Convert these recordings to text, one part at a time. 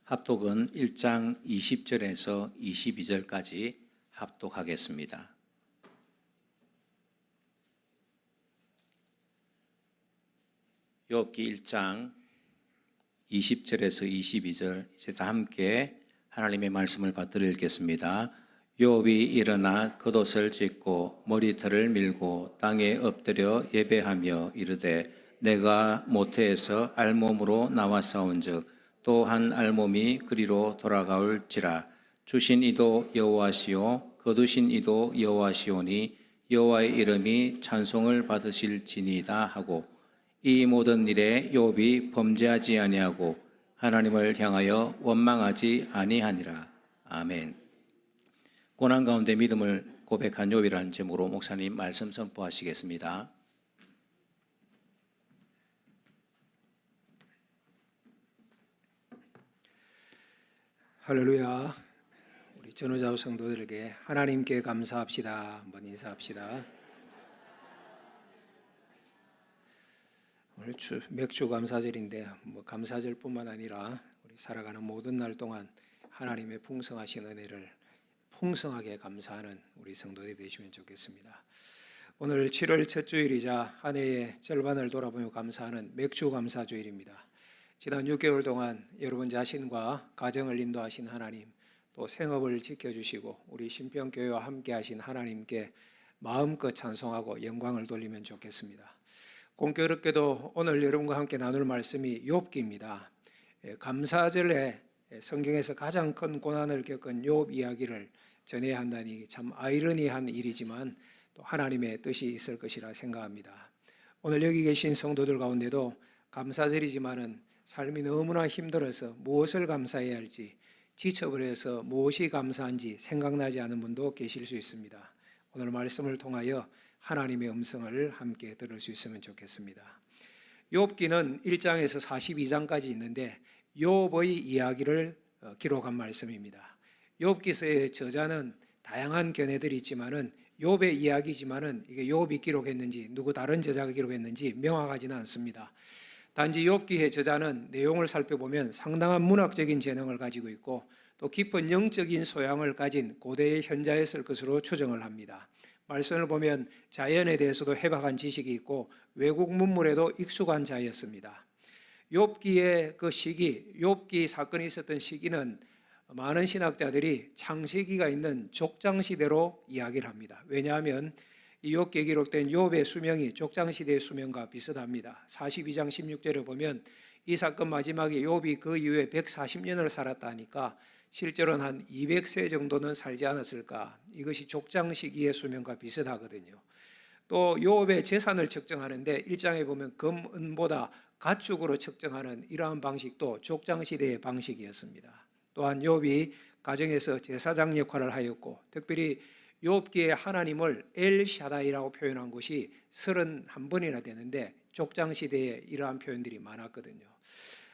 합독은 1장 20절에서 22절까지 합독하겠습니다. 욥기 1장 20절에서 22절 이제 다 함께 하나님의 말씀을 받들어 읽겠습니다. 욥이 일어나 겉옷을 찢고 머리털을 밀고 땅에 엎드려 예배하며 이르되 내가 모태에서 알몸으로 나와싸운즉 또 한 알몸이 그리로 돌아가올지라. 주신 이도 여호와시요 거두신 이도 여호와시오니 여호와의 이름이 찬송을 받으실지니이다 하고 이 모든 일에 욥이 범죄하지 아니하고 하나님을 향하여 원망하지 아니하니라. 아멘. 고난 가운데 믿음을 고백한 욥이라는 제목으로 목사님 말씀 선포하시겠습니다. 할렐루야. 우리 전우자우 성도들에게 하나님께 감사합시다. 한번 인사합시다. 오늘 맥주 감사절인데 감사절뿐만 아니라 우리 살아가는 모든 날 동안 하나님의 풍성하신 은혜를 풍성하게 감사하는 우리 성도들이 되시면 좋겠습니다. 오늘 7월 첫 주일이자 한 해의 절반을 돌아보며 감사하는 맥주 감사주일입니다. 지난 6개월 동안 여러분 자신과 가정을 인도하신 하나님, 또 생업을 지켜주시고 우리 신평교회와 함께 하신 하나님께 마음껏 찬송하고 영광을 돌리면 좋겠습니다. 공교롭게도 오늘 여러분과 함께 나눌 말씀이 욥기입니다. 감사절에 성경에서 가장 큰 고난을 겪은 욥 이야기를 전해야 한다니 참 아이러니한 일이지만 또 하나님의 뜻이 있을 것이라 생각합니다. 오늘 여기 계신 성도들 가운데도 감사절이지만은 삶이 너무나 힘들어서 무엇을 감사해야 할지, 지쳐버려서 무엇이 감사한지 생각나지 않은 분도 계실 수 있습니다. 오늘 말씀을 통하여 하나님의 음성을 함께 들을 수 있으면 좋겠습니다. 욥기는 1장에서 42장까지 있는데 욥의 이야기를 기록한 말씀입니다. 욥기서의 저자는 다양한 견해들이 있지만은 욥의 이야기지만은 이게 욥이 기록했는지 누구 다른 저자가 기록했는지 명확하지는 않습니다. 단지 욥기의 저자는 내용을 살펴보면 상당한 문학적인 재능을 가지고 있고 또 깊은 영적인 소양을 가진 고대의 현자였을 것으로 추정을 합니다. 말씀을 보면 자연에 대해서도 해박한 지식이 있고 외국 문물에도 익숙한 자였습니다. 욥기의 그 시기, 욥기 사건이 있었던 시기는 많은 신학자들이 창세기가 있는 족장시대로 이야기를 합니다. 왜냐하면 이 욥기에 기록된 욥의 수명이 족장시대의 수명과 비슷합니다. 42장 16절에 보면 이 사건 마지막에 욥이 그 이후에 140년을 살았다 하니까 실제로는 한 200세 정도는 살지 않았을까. 이것이 족장 시기의 수명과 비슷하거든요. 또 욥의 재산을 측정하는데 1장에 보면 금, 은보다 가축으로 측정하는 이러한 방식도 족장 시대의 방식이었습니다. 또한 욥이 가정에서 제사장 역할을 하였고 특별히 욥기에 하나님을 엘샤다이라고 표현한 것이 31번이나 되는데 족장시대에 이러한 표현들이 많았거든요.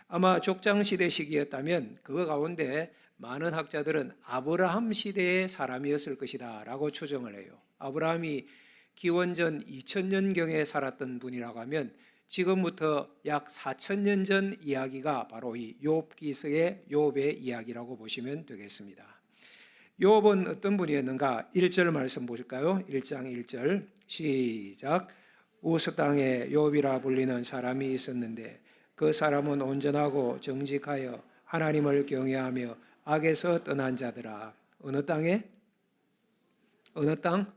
아마 족장시대 시기였다면 그 가운데 많은 학자들은 아브라함 시대의 사람이었을 것이다 라고 추정을 해요. 아브라함이 기원전 2000년경에 살았던 분이라고 하면 지금부터 약 4000년 전 이야기가 바로 이 욥기서의 욥의 이야기라고 보시면 되겠습니다. 욥은 어떤 분이었는가? 1절 말씀 보실까요? 1장 1절 시작. 우스 땅에 욥이라 불리는 사람이 있었는데 그 사람은 온전하고 정직하여 하나님을 경외하며 악에서 떠난 자들아. 어느 땅에? 어느 땅?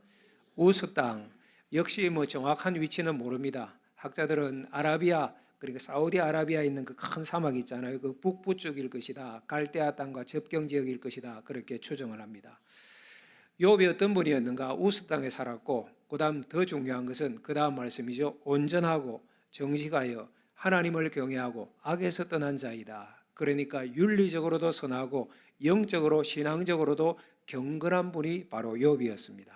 우스 땅. 역시 정확한 위치는 모릅니다. 학자들은 아라비아, 그러니까 사우디아라비아에 있는 그 큰 사막 있잖아요. 그 북부 쪽일 것이다. 갈대아 땅과 접경 지역일 것이다. 그렇게 추정을 합니다. 욥이 어떤 분이었는가? 우스 땅에 살았고 그 다음 더 중요한 것은 그 다음 말씀이죠. 온전하고 정직하여 하나님을 경외하고 악에서 떠난 자이다. 그러니까 윤리적으로도 선하고 영적으로 신앙적으로도 경건한 분이 바로 욥이었습니다.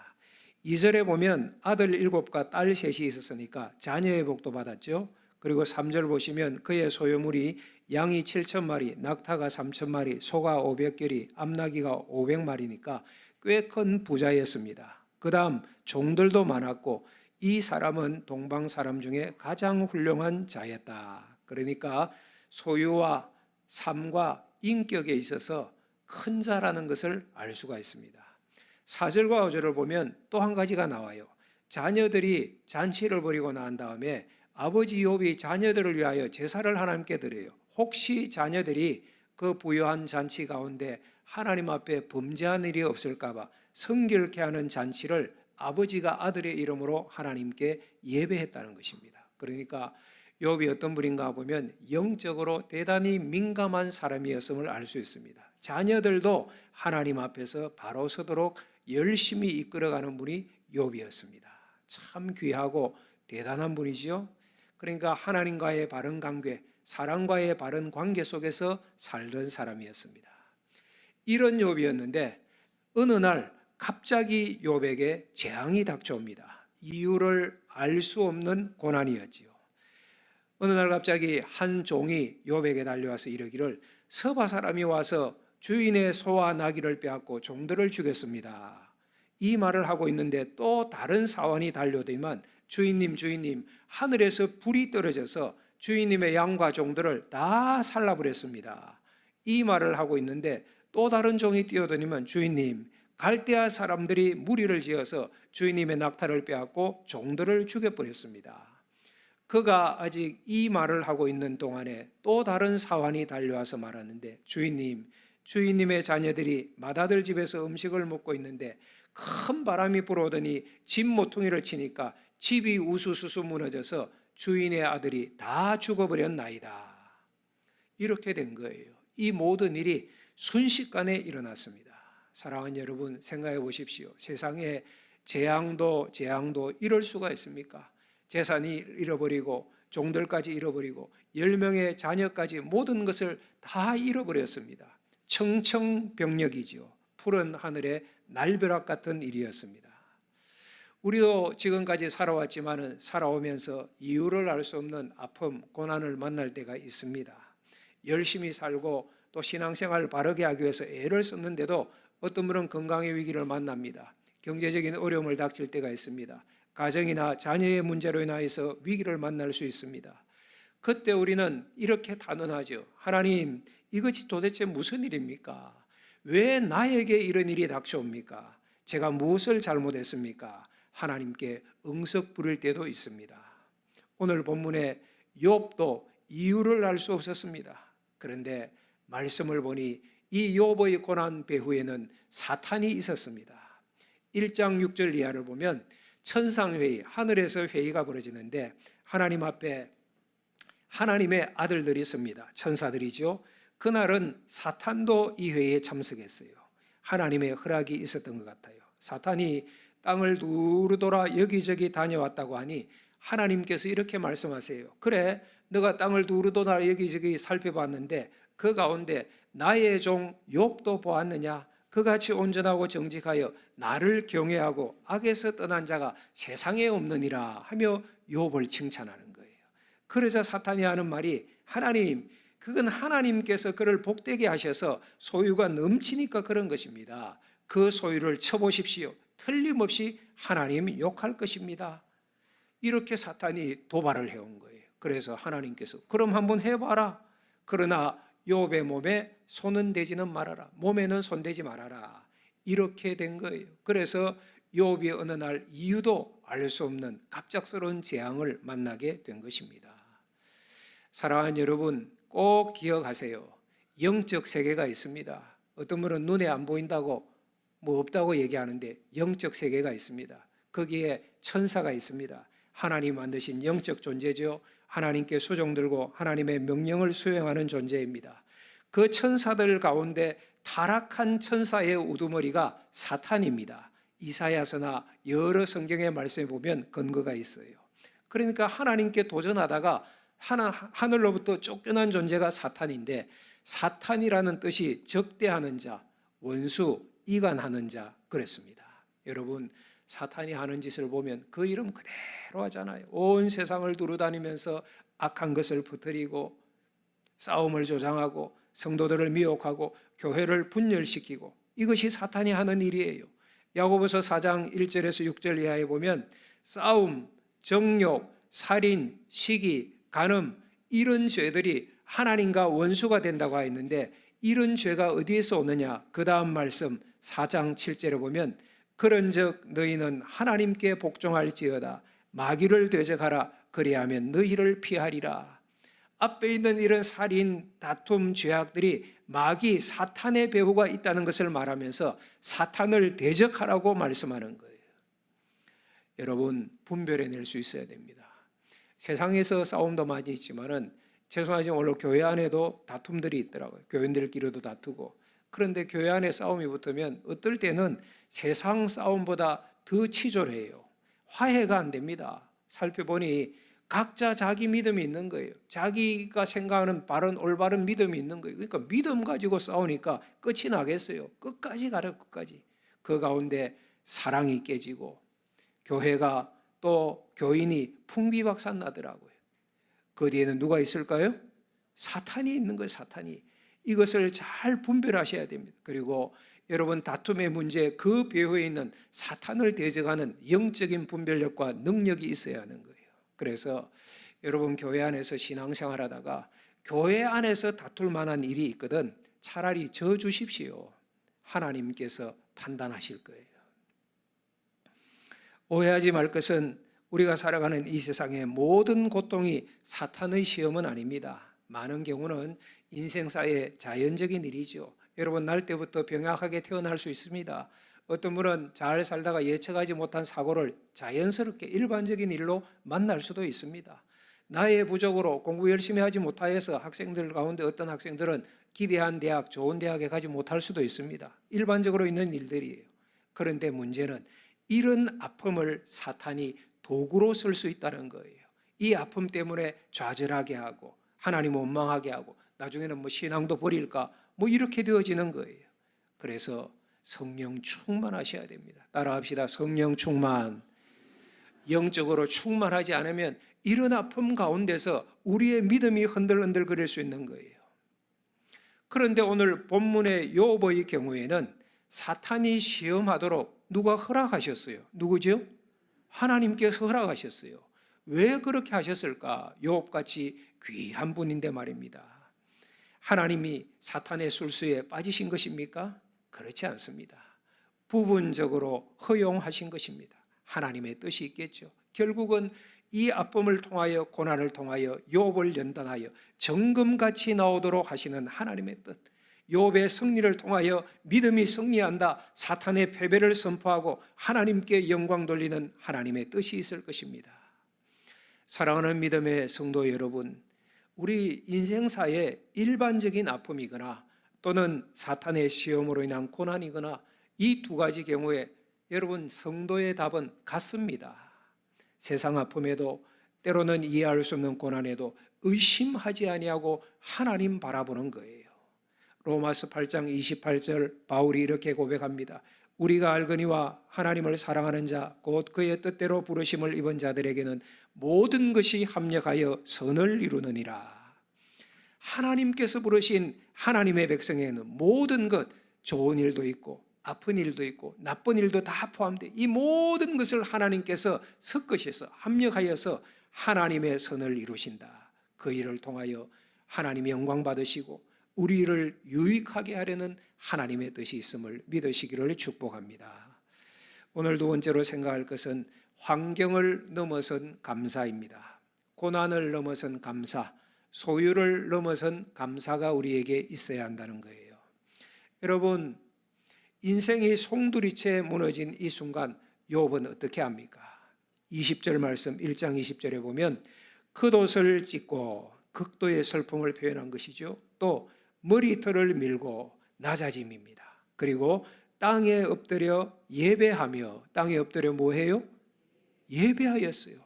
2절에 보면 아들 7과 딸 3이 있었으니까 자녀의 복도 받았죠. 그리고 3절 보시면 그의 소유물이 양이 7,000마리, 낙타가 3,000마리, 소가 500결이, 암나귀가 500마리니까 꽤 큰 부자였습니다. 그 다음 종들도 많았고 이 사람은 동방 사람 중에 가장 훌륭한 자였다. 그러니까 소유와 삶과 인격에 있어서 큰 자라는 것을 알 수가 있습니다. 4절과 5절을 보면 또 한 가지가 나와요. 자녀들이 잔치를 벌이고 난 다음에 아버지 욥이 자녀들을 위하여 제사를 하나님께 드려요. 혹시 자녀들이 그 부요한 잔치 가운데 하나님 앞에 범죄한 일이 없을까 봐 성결케 하는 잔치를 아버지가 아들의 이름으로 하나님께 예배했다는 것입니다. 그러니까 욥이 어떤 분인가 보면 영적으로 대단히 민감한 사람이었음을 알 수 있습니다. 자녀들도 하나님 앞에서 바로 서도록 열심히 이끌어가는 분이 욥이었습니다. 참 귀하고 대단한 분이지요. 그러니까 하나님과의 바른 관계, 사랑과의 바른 관계 속에서 살던 사람이었습니다. 이런 욥이었는데 어느 날 갑자기 욥에게 재앙이 닥쳐옵니다. 이유를 알 수 없는 고난이었지요. 어느 날 갑자기 한 종이 욥에게 달려와서 이르기를 서바 사람이 와서 주인의 소와 나귀를 빼앗고 종들을 죽였습니다. 이 말을 하고 있는데 또 다른 사원이 달려오더니만 주인님 하늘에서 불이 떨어져서 주인님의 양과 종들을 다 살라버렸습니다. 이 말을 하고 있는데 또 다른 종이 뛰어드니만 주인님 갈대아 사람들이 무리를 지어서 주인님의 낙타를 빼앗고 종들을 죽여버렸습니다. 그가 아직 이 말을 하고 있는 동안에 또 다른 사환이 달려와서 말하는데 주인님의 자녀들이 맏아들 집에서 음식을 먹고 있는데 큰 바람이 불어오더니 집 모퉁이를 치니까 집이 우수수수 무너져서 주인의 아들이 다 죽어버렸나이다. 이렇게 된 거예요. 이 모든 일이 순식간에 일어났습니다. 사랑하는 여러분, 생각해 보십시오. 세상에 재앙도 이럴 수가 있습니까? 재산이 잃어버리고 종들까지 잃어버리고 10명의 자녀까지 모든 것을 다 잃어버렸습니다. 청청병력이지요. 푸른 하늘의 날벼락 같은 일이었습니다. 우리도 지금까지 살아왔지만은 살아오면서 이유를 알 수 없는 아픔, 고난을 만날 때가 있습니다. 열심히 살고 또 신앙생활을 바르게 하기 위해서 애를 썼는데도 어떤 분은 건강의 위기를 만납니다. 경제적인 어려움을 닥칠 때가 있습니다. 가정이나 자녀의 문제로 인하여서 위기를 만날 수 있습니다. 그때 우리는 이렇게 단언하죠. 하나님, 이것이 도대체 무슨 일입니까? 왜 나에게 이런 일이 닥쳐옵니까? 제가 무엇을 잘못했습니까? 하나님께 응석 부릴 때도 있습니다. 오늘 본문에 욥도 이유를 알 수 없었습니다. 그런데 말씀을 보니 이 욥의 고난 배후에는 사탄이 있었습니다. 1장 6절 이하를 보면 천상회의, 하늘에서 회의가 벌어지는데 하나님 앞에 하나님의 아들들이 있습니다. 천사들이죠. 그날은 사탄도 이 회의에 참석했어요. 하나님의 허락이 있었던 것 같아요. 사탄이 땅을 두루 돌아 여기저기 다녀왔다고 하니 하나님께서 이렇게 말씀하세요. 그래, 너가 땅을 두루 돌아 여기저기 살펴봤는데 그 가운데 나의 종 욥도 보았느냐? 그같이 온전하고 정직하여 나를 경외하고 악에서 떠난 자가 세상에 없느니라 하며 욥을 칭찬하는 거예요. 그러자 사탄이 하는 말이 하나님, 그건 하나님께서 그를 복되게 하셔서 소유가 넘치니까 그런 것입니다. 그 소유를 쳐보십시오. 틀림없이 하나님 욕할 것입니다. 이렇게 사탄이 도발을 해온 거예요. 그래서 하나님께서 그럼 한번 해봐라. 그러나 욥의 몸에 손은 대지는 말아라. 몸에는 손대지 말아라. 이렇게 된 거예요. 그래서 욥이 어느 날 이유도 알 수 없는 갑작스러운 재앙을 만나게 된 것입니다. 사랑하는 여러분, 꼭 기억하세요. 영적 세계가 있습니다. 어떤 분은 눈에 안 보인다고 뭐 없다고 얘기하는데 영적 세계가 있습니다. 거기에 천사가 있습니다. 하나님 만드신 영적 존재죠. 하나님께 수종 들고 하나님의 명령을 수행하는 존재입니다. 그 천사들 가운데 타락한 천사의 우두머리가 사탄입니다. 이사야서나 여러 성경의 말씀에 보면 근거가 있어요. 그러니까 하나님께 도전하다가 하늘로부터 쫓겨난 존재가 사탄인데, 사탄이라는 뜻이 적대하는 자, 원수, 이간하는 자 그랬습니다. 여러분, 사탄이 하는 짓을 보면 그 이름 그대로 하잖아요. 온 세상을 두루다니면서 악한 것을 퍼뜨리고 싸움을 조장하고 성도들을 미혹하고 교회를 분열시키고, 이것이 사탄이 하는 일이에요. 야고보서 4장 1절에서 6절 이하에 보면 싸움, 정욕, 살인, 시기, 간음, 이런 죄들이 하나님과 원수가 된다고 했는데 이런 죄가 어디에서 오느냐? 그 다음 말씀 4장 7절에 보면 그런즉 너희는 하나님께 복종할지어다 마귀를 대적하라 그리하면 너희를 피하리라. 앞에 있는 이런 살인, 다툼, 죄악들이 마귀, 사탄의 배후가 있다는 것을 말하면서 사탄을 대적하라고 말씀하는 거예요. 여러분, 분별해낼 수 있어야 됩니다. 세상에서 싸움도 많이 있지만은 죄송하지만 오늘 교회 안에도 다툼들이 있더라고요. 교인들끼리도 다투고. 그런데 교회 안에 싸움이 붙으면 어떨 때는 세상 싸움보다 더 치졸해요. 화해가 안 됩니다. 살펴보니 각자 자기 믿음이 있는 거예요. 자기가 생각하는 바른 올바른 믿음이 있는 거예요. 그러니까 믿음 가지고 싸우니까 끝이 나겠어요. 끝까지 가라, 끝까지. 그 가운데 사랑이 깨지고 교회가 또 교인이 풍비박산 나더라고요. 그 뒤에는 누가 있을까요? 사탄이 있는 거예요. 사탄이. 이것을 잘 분별하셔야 됩니다. 그리고 여러분 다툼의 문제 그 배후에 있는 사탄을 대적하는 영적인 분별력과 능력이 있어야 하는 거예요. 그래서 여러분 교회 안에서 신앙생활 하다가 교회 안에서 다툴 만한 일이 있거든 차라리 져 주십시오. 하나님께서 판단하실 거예요. 오해하지 말 것은 우리가 살아가는 이 세상의 모든 고통이 사탄의 시험은 아닙니다. 많은 경우는 인생사의 자연적인 일이죠. 여러분 날 때부터 병약하게 태어날 수 있습니다. 어떤 분은 잘 살다가 예측하지 못한 사고를 자연스럽게 일반적인 일로 만날 수도 있습니다. 나의 부족으로 공부 열심히 하지 못하여서 학생들 가운데 어떤 학생들은 기대한 대학, 좋은 대학에 가지 못할 수도 있습니다. 일반적으로 있는 일들이에요. 그런데 문제는 이런 아픔을 사탄이 도구로 쓸 수 있다는 거예요. 이 아픔 때문에 좌절하게 하고 하나님 원망하게 하고 나중에는 신앙도 버릴까 이렇게 되어지는 거예요. 그래서 성령 충만하셔야 됩니다. 따라합시다. 성령 충만. 영적으로 충만하지 않으면 이런 아픔 가운데서 우리의 믿음이 흔들흔들 거릴 수 있는 거예요. 그런데 오늘 본문의 욥의 경우에는 사탄이 시험하도록 누가 허락하셨어요? 누구죠? 하나님께서 허락하셨어요. 왜 그렇게 하셨을까? 욥같이 귀한 분인데 말입니다. 하나님이 사탄의 술수에 빠지신 것입니까? 그렇지 않습니다. 부분적으로 허용하신 것입니다. 하나님의 뜻이 있겠죠. 결국은 이 아픔을 통하여 고난을 통하여 욥을 연단하여 정금같이 나오도록 하시는 하나님의 뜻, 욥의 승리를 통하여 믿음이 승리한다, 사탄의 패배를 선포하고 하나님께 영광 돌리는 하나님의 뜻이 있을 것입니다. 사랑하는 믿음의 성도 여러분, 우리 인생사에 일반적인 아픔이거나 또는 사탄의 시험으로 인한 고난이거나 이 두 가지 경우에 여러분 성도의 답은 같습니다. 세상 아픔에도 때로는 이해할 수 없는 고난에도 의심하지 아니하고 하나님 바라보는 거예요. 로마서 8장 28절 바울이 이렇게 고백합니다. 우리가 알거니와 하나님을 사랑하는 자 곧 그의 뜻대로 부르심을 입은 자들에게는 모든 것이 합력하여 선을 이루느니라. 하나님께서 부르신 하나님의 백성에는 모든 것, 좋은 일도 있고 아픈 일도 있고 나쁜 일도 다 포함되어 이 모든 것을 하나님께서 섞으셔서 합력하여서 하나님의 선을 이루신다. 그 일을 통하여 하나님이 영광 받으시고 우리를 유익하게 하려는 하나님의 뜻이 있음을 믿으시기를 축복합니다. 오늘 두 번째로 생각할 것은 환경을 넘어선 감사입니다. 고난을 넘어선 감사, 소유를 넘어선 감사가 우리에게 있어야 한다는 거예요. 여러분, 인생이 송두리째 무너진 이 순간 욥은 어떻게 합니까? 20절 말씀 1장 20절에 보면 겉옷을 찢고 극도의 슬픔을 표현한 것이죠. 또 머리털을 밀고 낮아짐입니다. 그리고 땅에 엎드려 예배하며, 땅에 엎드려 뭐해요? 예배하였어요.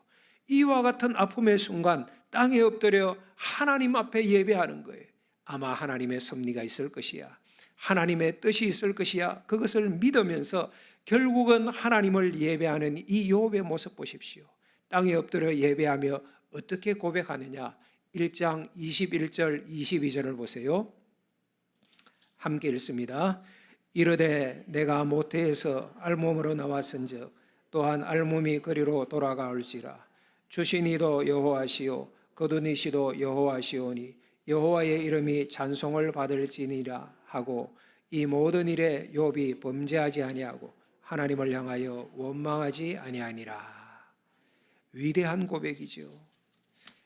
이와 같은 아픔의 순간 땅에 엎드려 하나님 앞에 예배하는 거예요. 아마 하나님의 섭리가 있을 것이야, 하나님의 뜻이 있을 것이야, 그것을 믿으면서 결국은 하나님을 예배하는 이 욥의 모습 보십시오. 땅에 엎드려 예배하며 어떻게 고백하느냐? 1장 21절 22절을 보세요. 함께 읽습니다. 이르되 내가 모태에서 알몸으로 나왔은즉 또한 알몸이 그리로 돌아가올지라. 주신 이도 여호와시요 거둔 이시도 여호와시오니 여호와의 이름이 찬송을 받을지니라 하고 이 모든 일에 욥이 범죄하지 아니하고 하나님을 향하여 원망하지 아니하니라. 위대한 고백이죠.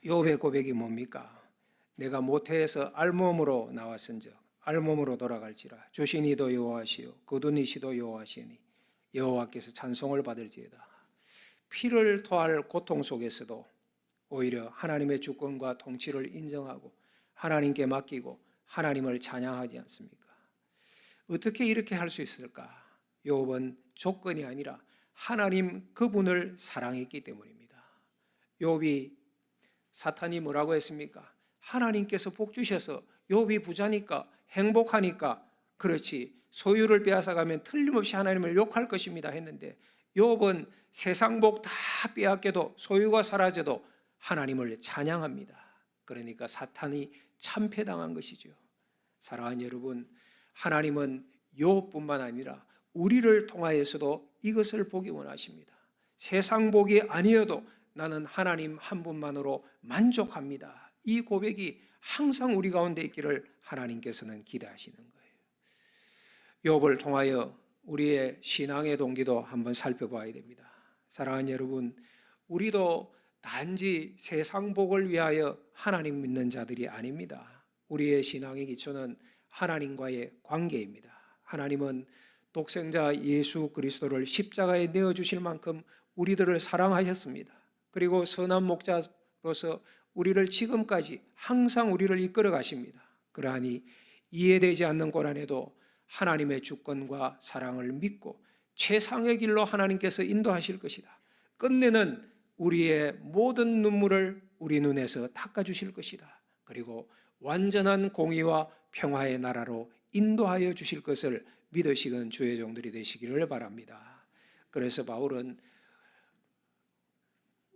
욥의 고백이 뭡니까? 내가 모태에서 알몸으로 나왔은즉 알몸으로 돌아갈지라. 주신 이도 여호와시요 거둔 이시도 여호와시니 여호와께서 찬송을 받을지어다. 피를 토할 고통 속에서도 오히려 하나님의 주권과 통치를 인정하고 하나님께 맡기고 하나님을 찬양하지 않습니까? 어떻게 이렇게 할 수 있을까? 욥은 조건이 아니라 하나님 그분을 사랑했기 때문입니다. 욥이 사탄이 뭐라고 했습니까? 하나님께서 복 주셔서 욥이 부자니까 행복하니까 그렇지 소유를 빼앗아가면 틀림없이 하나님을 욕할 것입니다 했는데 욥은 세상 복 다 빼앗겨도 소유가 사라져도 하나님을 찬양합니다. 그러니까 사탄이 참패당한 것이죠. 사랑하는 여러분, 하나님은 욥뿐만 아니라 우리를 통하여서도 이것을 보기 원하십니다. 세상 복이 아니어도 나는 하나님 한 분만으로 만족합니다. 이 고백이 항상 우리 가운데 있기를 하나님께서는 기대하시는 거예요. 욥을 통하여 우리의 신앙의 동기도 한번 살펴봐야 됩니다. 사랑하는 여러분, 우리도 단지 세상 복을 위하여 하나님 믿는 자들이 아닙니다. 우리의 신앙의 기초는 하나님과의 관계입니다. 하나님은 독생자 예수 그리스도를 십자가에 내어주실 만큼 우리들을 사랑하셨습니다. 그리고 선한 목자로서 우리를 지금까지 항상 우리를 이끌어 가십니다. 그러하니 이해되지 않는 고난에도 하나님의 주권과 사랑을 믿고 최상의 길로 하나님께서 인도하실 것이다. 끝내는 우리의 모든 눈물을 우리 눈에서 닦아주실 것이다. 그리고 완전한 공의와 평화의 나라로 인도하여 주실 것을 믿으시는 주의 종들이 되시기를 바랍니다. 그래서 바울은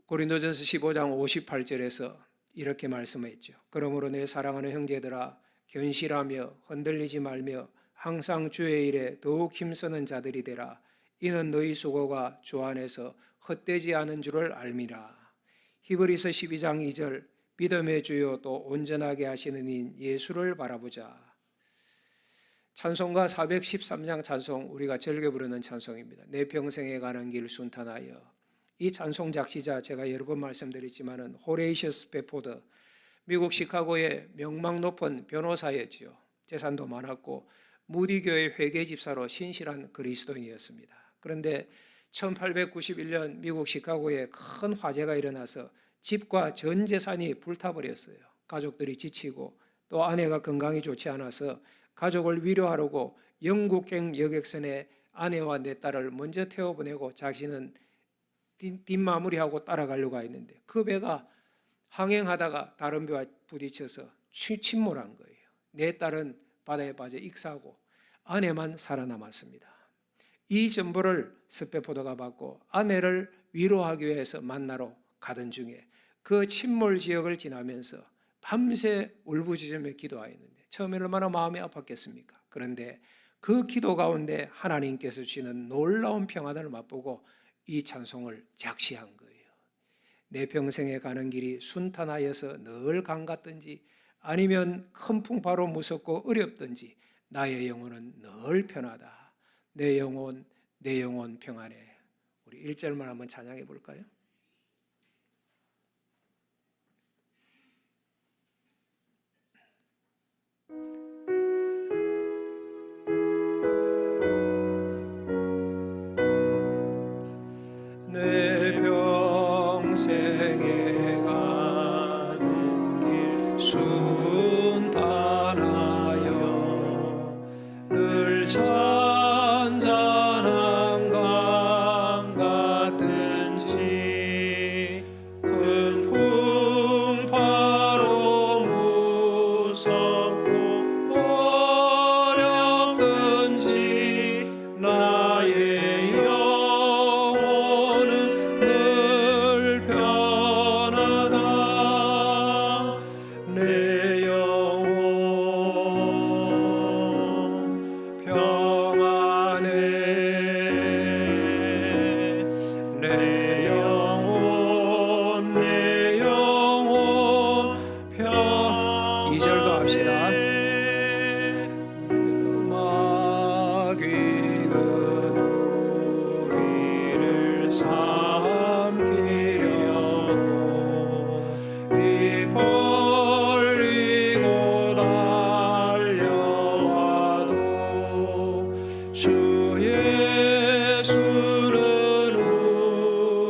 고린도전서 15장 58절에서 이렇게 말씀했죠. 그러므로 내 사랑하는 형제들아 견실하며 흔들리지 말며 항상 주의 일에 더욱 힘쓰는 자들이 되라. 이는 너희 수고가 주 안에서 헛되지 않은 줄을 알미라. 히브리서 12장 2절 믿음의 주요 또 온전하게 하시는 인 예수를 바라보자. 찬송가 413장 찬송 우리가 즐겨 부르는 찬송입니다. 내 평생에 가는 길 순탄하여. 이 찬송 작시자 제가 여러 번 말씀드렸지만은 호레이셔스 베포드 미국 시카고의 명망 높은 변호사였지요. 재산도 많았고 무디교회 회계 집사로 신실한 그리스도인이었습니다. 그런데 1891년 미국 시카고에 큰 화재가 일어나서 집과 전 재산이 불타버렸어요. 가족들이 지치고 또 아내가 건강이 좋지 않아서 가족을 위로하려고 영국행 여객선에 아내와 내 딸을 먼저 태워보내고 자신은 뒷마무리하고 따라가려고 했는데 그 배가 항행하다가 다른 배와 부딪혀서 침몰한 거예요. 내 딸은 바다에 빠져 익사하고 아내만 살아남았습니다. 이 전보를 스페포드가 받고 아내를 위로하기 위해서 만나러 가던 중에 그 침몰 지역을 지나면서 밤새 울부짖으며 기도하였는데 처음에는 얼마나 마음이 아팠겠습니까? 그런데 그 기도 가운데 하나님께서 주시는 놀라운 평안을 맛보고 이 찬송을 작시한 거예요. 내 평생에 가는 길이 순탄하여서 늘 강 같든지 아니면 큰 풍파로 무섭고 어렵든지 나의 영혼은 늘 편하다. 내 영혼 평안해. 우리 1절만 한번 찬양해 볼까요? 내 평생에 가는 길 순탄하여 늘 잔잔한 강 같든지 합시다. 음악이는 우리를 삼키려고 이 벌리고 달려와도 주 예수는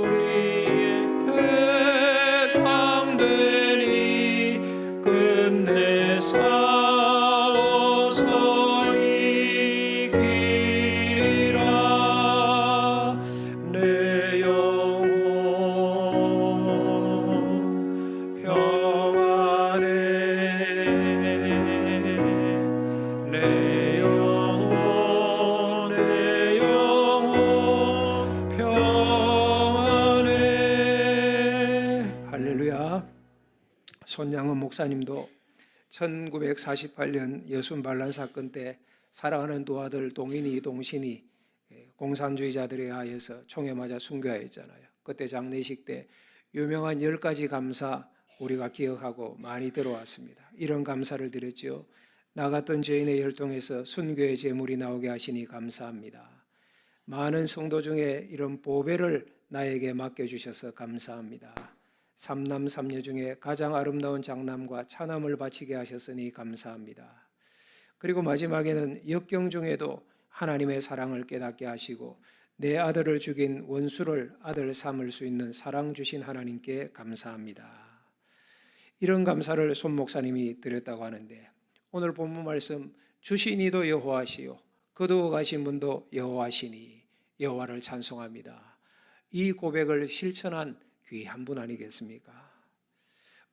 우리의 대장 되니 끝내 싸워서 이기리라. 내 영혼 평안해. 내 영혼 평안해. 할렐루야. 손양은 목사님도 1948년 여순반란 사건 때 사랑하는 두 아들 동인이 동신이 공산주의자들에 의해서 총에 맞아 순교하였잖아요. 그때 장례식 때 유명한 10가지 감사 우리가 기억하고 많이 들어왔습니다. 이런 감사를 드렸죠. 나갔던 죄인의 혈통에서 순교의 제물이 나오게 하시니 감사합니다. 많은 성도 중에 이런 보배를 나에게 맡겨주셔서 감사합니다. 삼남 삼녀 중에 가장 아름다운 장남과 차남을 바치게 하셨으니 감사합니다. 그리고 마지막에는 역경 중에도 하나님의 사랑을 깨닫게 하시고 내 아들을 죽인 원수를 아들 삼을 수 있는 사랑 주신 하나님께 감사합니다. 이런 감사를 손 목사님이 드렸다고 하는데 오늘 본문 말씀 주신 이도 여호와시요 거두어 가신 분도 여호와시니 여호와를 찬송합니다. 이 고백을 실천한 귀한 분 아니겠습니까?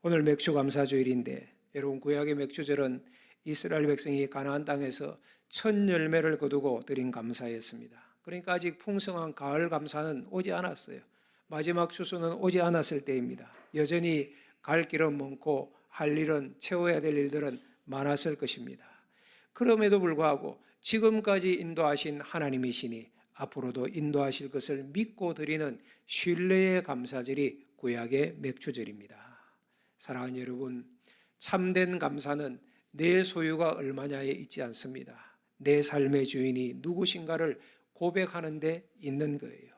오늘 맥주 감사주일인데 여러분 구약의 맥주절은 이스라엘 백성이 가나안 땅에서 첫 열매를 거두고 드린 감사였습니다. 그러니까 아직 풍성한 가을 감사는 오지 않았어요. 마지막 추수는 오지 않았을 때입니다. 여전히 갈 길은 많고 할 일은 채워야 될 일들은 많았을 것입니다. 그럼에도 불구하고 지금까지 인도하신 하나님이시니 앞으로도 인도하실 것을 믿고 드리는 신뢰의 감사절이 구약의 맥주절입니다. 사랑하는 여러분, 참된 감사는 내 소유가 얼마냐에 있지 않습니다. 내 삶의 주인이 누구신가를 고백하는 데 있는 거예요.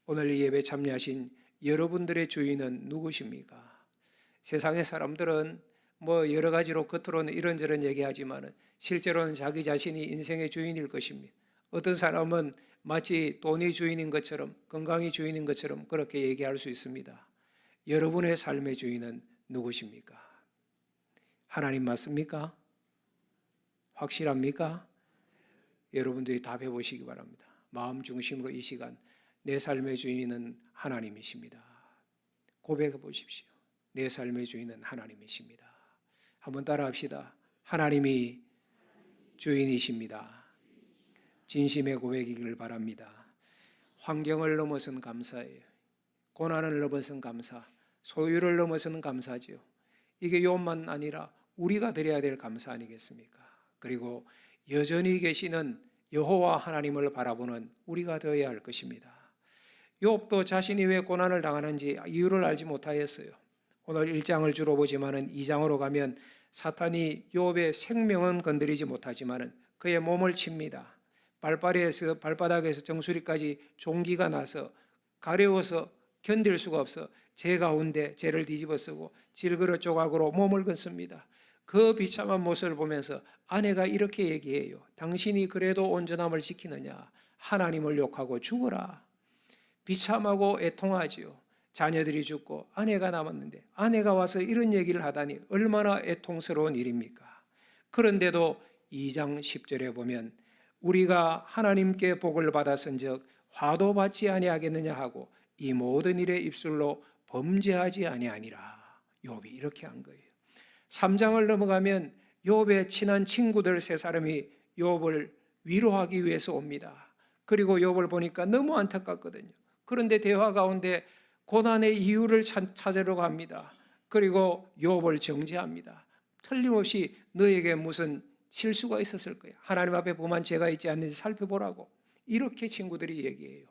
오늘 이 예배 참여하신 여러분들의 주인은 누구십니까? 세상의 사람들은 여러 가지로 겉으로는 이런저런 얘기하지만 실제로는 자기 자신이 인생의 주인일 것입니다. 어떤 사람은 마치 돈이 주인인 것처럼 건강이 주인인 것처럼 그렇게 얘기할 수 있습니다. 여러분의 삶의 주인은 누구십니까? 하나님 맞습니까? 확실합니까? 여러분들이 답해 보시기 바랍니다. 마음 중심으로 이 시간 내 삶의 주인은 하나님이십니다. 고백해 보십시오. 내 삶의 주인은 하나님이십니다. 한번 따라 합시다. 하나님이 주인이십니다. 진심의 고백이기를 바랍니다. 환경을 넘어선 감사예요. 고난을 넘어선 감사, 소유를 넘어선 감사지요. 이게 욥만 아니라 우리가 드려야 될 감사 아니겠습니까? 그리고 여전히 계시는 여호와 하나님을 바라보는 우리가 되어야 할 것입니다. 욥도 자신이 왜 고난을 당하는지 이유를 알지 못하였어요. 오늘 1장을 주로 보지만은 2장으로 가면 사탄이 욥의 생명은 건드리지 못하지만은 그의 몸을 칩니다. 발바닥에서 정수리까지 종기가 나서 가려워서 견딜 수가 없어 제 가운데 죄를 뒤집어 쓰고 질그릇 조각으로 몸을 긋습니다. 그 비참한 모습을 보면서 아내가 이렇게 얘기해요. 당신이 그래도 온전함을 지키느냐? 하나님을 욕하고 죽어라. 비참하고 애통하지요. 자녀들이 죽고 아내가 남았는데 아내가 와서 이런 얘기를 하다니 얼마나 애통스러운 일입니까? 그런데도 2장 10절에 보면 우리가 하나님께 복을 받았은즉 화도 받지 아니하겠느냐 하고 이 모든 일의 입술로 범죄하지 아니하니라. 욥이 이렇게 한 거예요. 3장을 넘어가면 욥의 친한 친구들 세 사람이 욥을 위로하기 위해서 옵니다. 그리고 욥을 보니까 너무 안타깝거든요. 그런데 대화 가운데 고난의 이유를 찾으러 갑니다. 그리고 욥을 정죄합니다. 틀림없이 너에게 무슨 실수가 있었을 거야. 하나님 앞에 범한 죄가 있지 않는지 살펴보라고. 이렇게 친구들이 얘기해요.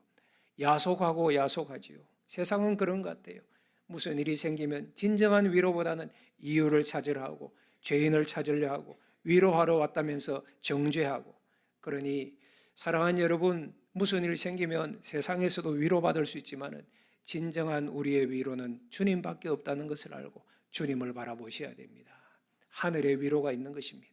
야속하고 야속하지요. 세상은 그런 것 같아요. 무슨 일이 생기면 진정한 위로보다는 이유를 찾으려 하고 죄인을 찾으려 하고 위로하러 왔다면서 정죄하고. 그러니 사랑하는 여러분, 무슨 일 생기면 세상에서도 위로받을 수 있지만은 진정한 우리의 위로는 주님밖에 없다는 것을 알고 주님을 바라보셔야 됩니다. 하늘의 위로가 있는 것입니다.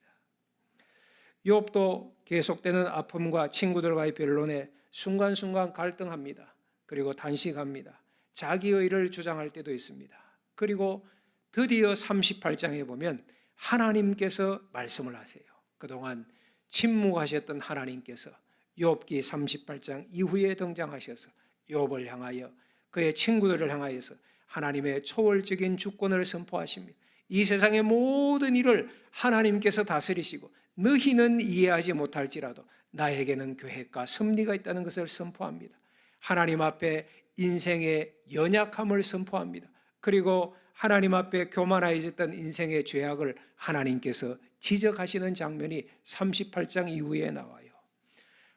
욥도 계속되는 아픔과 친구들과의 변론에 순간순간 갈등합니다. 그리고 단식합니다. 자기의 의를 주장할 때도 있습니다. 그리고 드디어 38장에 보면 하나님께서 말씀을 하세요. 그동안 침묵하셨던 하나님께서 욥기 38장 이후에 등장하셔서 욥을 향하여 그의 친구들을 향하여서 하나님의 초월적인 주권을 선포하십니다. 이 세상의 모든 일을 하나님께서 다스리시고 너희는 이해하지 못할지라도 나에게는 계획과 섭리가 있다는 것을 선포합니다. 하나님 앞에 인생의 연약함을 선포합니다. 그리고 하나님 앞에 교만해졌던 인생의 죄악을 하나님께서 지적하시는 장면이 38장 이후에 나와요.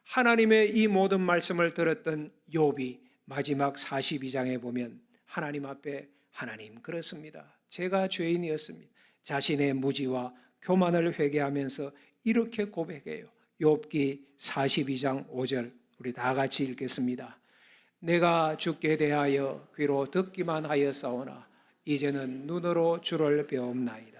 하나님의 이 모든 말씀을 들었던 욥이 마지막 42장에 보면 하나님 앞에 하나님 그렇습니다. 제가 죄인이었습니다. 자신의 무지와 교만을 회개하면서 이렇게 고백해요. 욥기 42장 5절 우리 다 같이 읽겠습니다. 내가 주께 대하여 귀로 듣기만 하였사오나 이제는 눈으로 주를 배움나이다.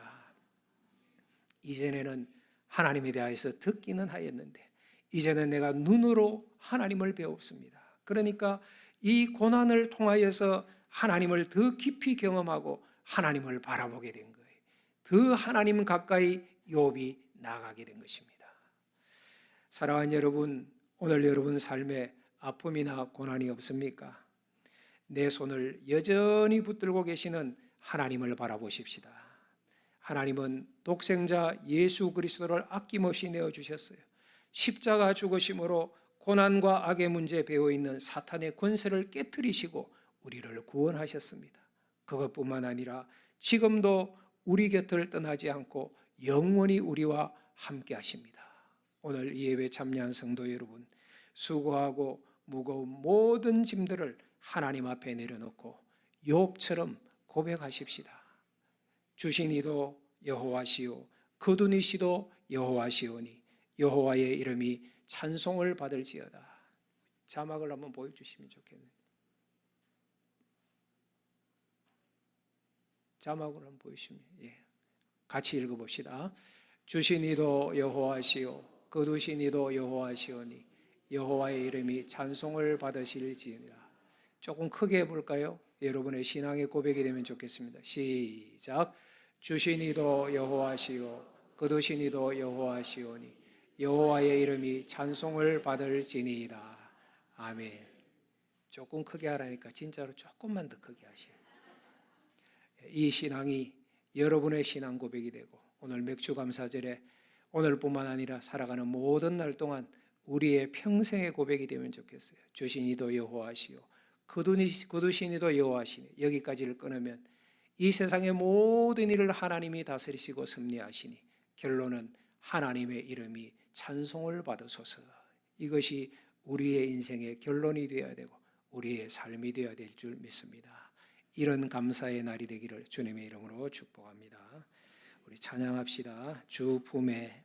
이전에는 하나님에 대하여서 듣기는 하였는데 이제는 내가 눈으로 하나님을 배웠습니다. 그러니까 이 고난을 통하여서 하나님을 더 깊이 경험하고 하나님을 바라보게 된 거예요. 더 하나님 가까이 욥이 나가게 된 것입니다. 사랑하는 여러분, 오늘 여러분 삶에 아픔이나 고난이 없습니까? 내 손을 여전히 붙들고 계시는 하나님을 바라보십시다. 하나님은 독생자 예수 그리스도를 아낌없이 내어주셨어요. 십자가 죽으심으로 고난과 악의 문제에 배어있는 사탄의 권세를 깨뜨리시고 우리를 구원하셨습니다. 그것뿐만 아니라 지금도 우리 곁을 떠나지 않고 영원히 우리와 함께 하십니다. 오늘 이 예배 참여한 성도 여러분, 수고하고 무거운 모든 짐들을 하나님 앞에 내려놓고 욥처럼 고백하십시다. 주신 이도 여호와시요 거둔 이시도 여호와시오니 여호와의 이름이 찬송을 받을지어다. 자막을 한번 보여주시면 좋겠네요. 자막을 한번 보여주시면 같이 읽어봅시다. 주신 이도 여호와시요 거두신 이도 여호와시오니 여호와의 이름이 찬송을 받으실지니라. 조금 크게 해볼까요? 여러분의 신앙의 고백이 되면 좋겠습니다. 시작. 주신 이도 여호와시요 거두신 이도 여호와시오니 여호와의 이름이 찬송을 받을지니이다. 아멘. 조금 크게 하라니까 진짜로 조금만 더 크게 하세요. 이 신앙이 여러분의 신앙 고백이 되고 오늘 맥주감사절에 오늘뿐만 아니라 살아가는 모든 날 동안 우리의 평생의 고백이 되면 좋겠어요. 주신 이도 여호와시요 거두신 이도 여호와시니 여기까지를 끊으면 이 세상의 모든 일을 하나님이 다스리시고 섭리하시니 결론은 하나님의 이름이 찬송을 받으소서. 이것이 우리의 인생의 결론이 되어야 되고 우리의 삶이 되어야 될 줄 믿습니다. 이런 감사의 날이 되기를 주님의 이름으로 축복합니다. 우리 찬양합시다. 주 품에